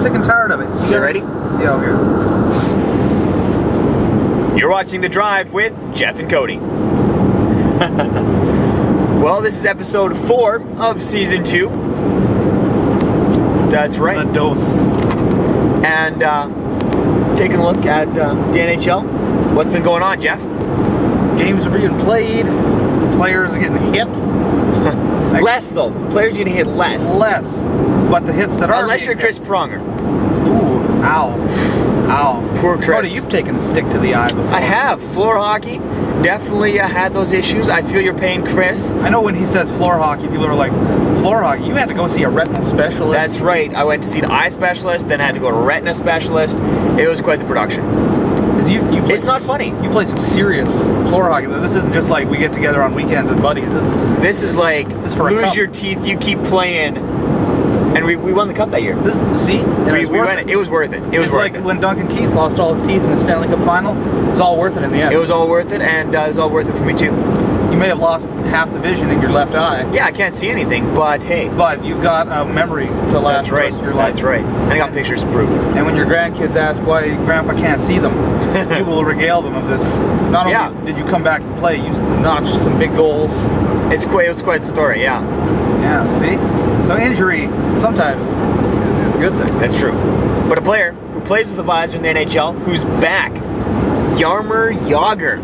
sick and tired of it. You ready? Yeah, okay. You're watching The Drive with Jeff and Cody. Well, this is episode 4 of season 2. That's right. A dose. And taking a look at the NHL. What's been going on, Jeff? Games are being played. Players are getting hit. Less though. Players are getting hit less. Less. But the hits that are unless you're Chris hit. Pronger. Ooh, ow. Ow. Poor Chris. Cody, you've taken a stick to the eye before. I have. Floor hockey. Definitely had those issues. I feel your pain, Chris. I know when he says floor hockey, people are like, floor hockey? You had to go see a retinal specialist. That's right. I went to see the eye specialist, then I had to go to a retina specialist. It was quite the production. It's not funny. You play some serious floor hockey. This isn't just like we get together on weekends with buddies. This is like for lose your teeth, you keep playing. And we won the cup that year. See? We won it. It was worth it. It was worth like it. When Duncan Keith lost all his teeth in the Stanley Cup final. It was all worth it in the end. It was all worth it, and it was all worth it for me too. You may have lost half the vision in your left eye. Yeah, I can't see anything, but hey. But you've got a memory to last the rest of your life. That's right. I got pictures to prove it. And when your grandkids ask why Grandpa can't see them, you will regale them of this. Not only did you come back and play, you notched some big goals. It was quite a story, yeah. Yeah, see? So injury sometimes is a good thing. That's true. But a player who plays with the visor in the NHL, who's back, Jagr.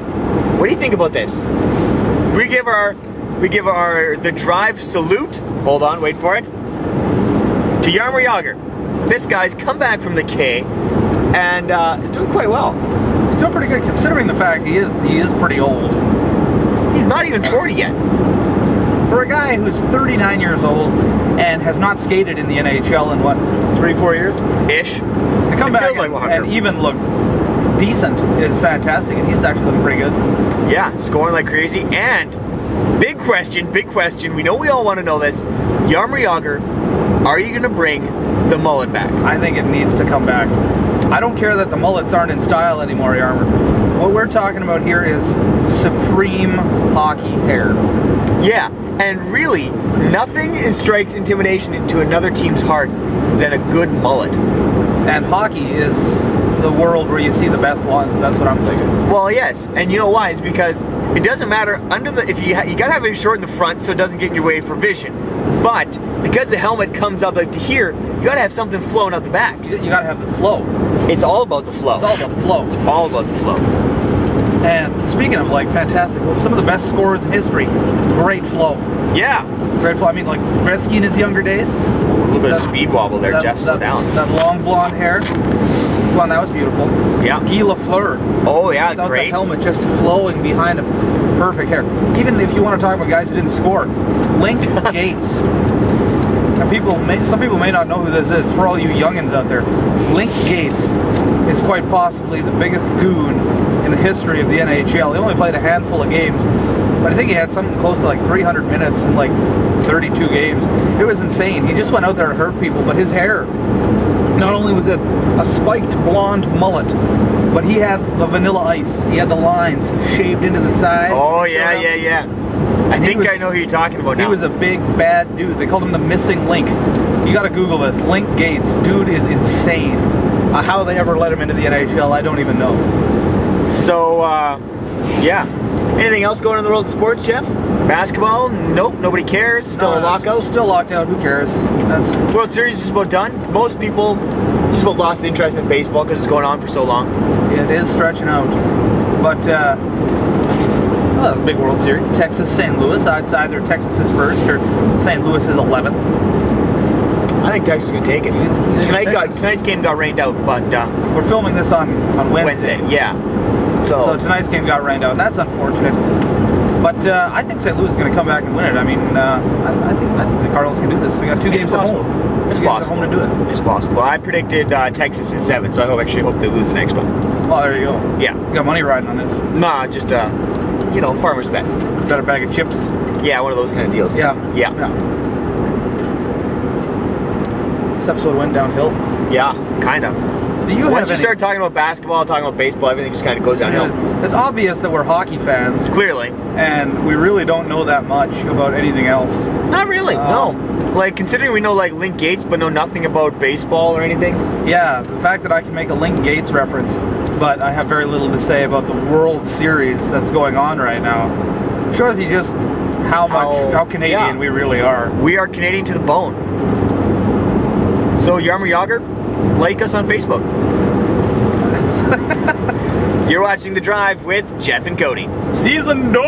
What do you think about this? We give our The Drive salute. Hold on, wait for it. To Jagr. This guy's come back from the K and is doing quite well. He's doing pretty good considering the fact he is pretty old. He's not even 40 yet. For a guy who's 39 years old and has not skated in the NHL in what, 3-4 years? Ish. To come back and even look decent is fantastic, and he's actually looking pretty good. Yeah, scoring like crazy. And big question, we know we all want to know this. Jagr, are you going to bring the mullet back? I think it needs to come back. I don't care that the mullets aren't in style anymore, Jagr. What we're talking about here is supreme hockey hair. Yeah, and really, nothing strikes intimidation into another team's heart than a good mullet. And hockey is the world where you see the best ones. That's what I'm thinking. Well, yes, and you know why? It's because it doesn't matter if you gotta have it short in the front so it doesn't get in your way for vision. But because the helmet comes up like to here, you gotta have something flowing out the back. You gotta have the flow. It's all about the flow. It's all about the flow. It's all about the flow. And speaking of like fantastic, some of the best scorers in history, great flow. Yeah. Great flow. I mean, like Gretzky in his younger days. A little bit of speed wobble there, Jeff. Slow down. That long blonde hair. Well, that was beautiful. Yeah. Guy Lafleur. Oh yeah, without great. The helmet just flowing behind him. Perfect hair. Even if you want to talk about guys who didn't score, Link Gaetz. And some people may not know who this is. For all you youngins out there, Link Gaetz is quite possibly the biggest goon in the history of the NHL. He only played a handful of games, but I think he had something close to like 300 minutes in like 32 games. It was insane. He just went out there to hurt people, but his hair, not only was it a spiked blonde mullet, but he had the vanilla ice. He had the lines shaved into the side. Oh yeah. I think I know who you're talking about now. He was a big bad dude. They called him the missing link. You gotta Google this. Link Gaetz. Dude is insane. How they ever let him into the NHL, I don't even know. So, yeah. Anything else going on in the world of sports, Jeff? Basketball? Nope, nobody cares. Still a lockout? Still locked out, who cares? World Series is just about done. Most people just about lost interest in baseball because it's going on for so long. It is stretching out. But, big World Series. Texas, St. Louis. Either Texas is first or St. Louis is 11th. I think Texas is going to take it. Tonight's game got rained out, but... we're filming this on Wednesday. Yeah. So tonight's game got rained out, and that's unfortunate. But I think St. Louis is going to come back and win it. I mean, I think the Cardinals can do this. They got 2 games at home. It's possible. To do it. It's possible. I predicted Texas in 7, so I actually hope they lose the next one. Well, there you go. Yeah. You got money riding on this. Nah, just farmer's bet. Got a bag of chips. Yeah, one of those kind of deals. Yeah. This episode went downhill. Yeah, kind of. Once you start talking about basketball, talking about baseball, everything just kind of goes downhill. Yeah. It's obvious that we're hockey fans. Clearly. And we really don't know that much about anything else. Not really, no. Like, considering we know, like, Link Gaetz, but know nothing about baseball or anything. Yeah, the fact that I can make a Link Gaetz reference, but I have very little to say about the World Series that's going on right now, shows you just how Canadian we really are. We are Canadian to the bone. So, Yarmer Jagr, like us on Facebook. You're watching The Drive with Jeff and Cody. Season 2!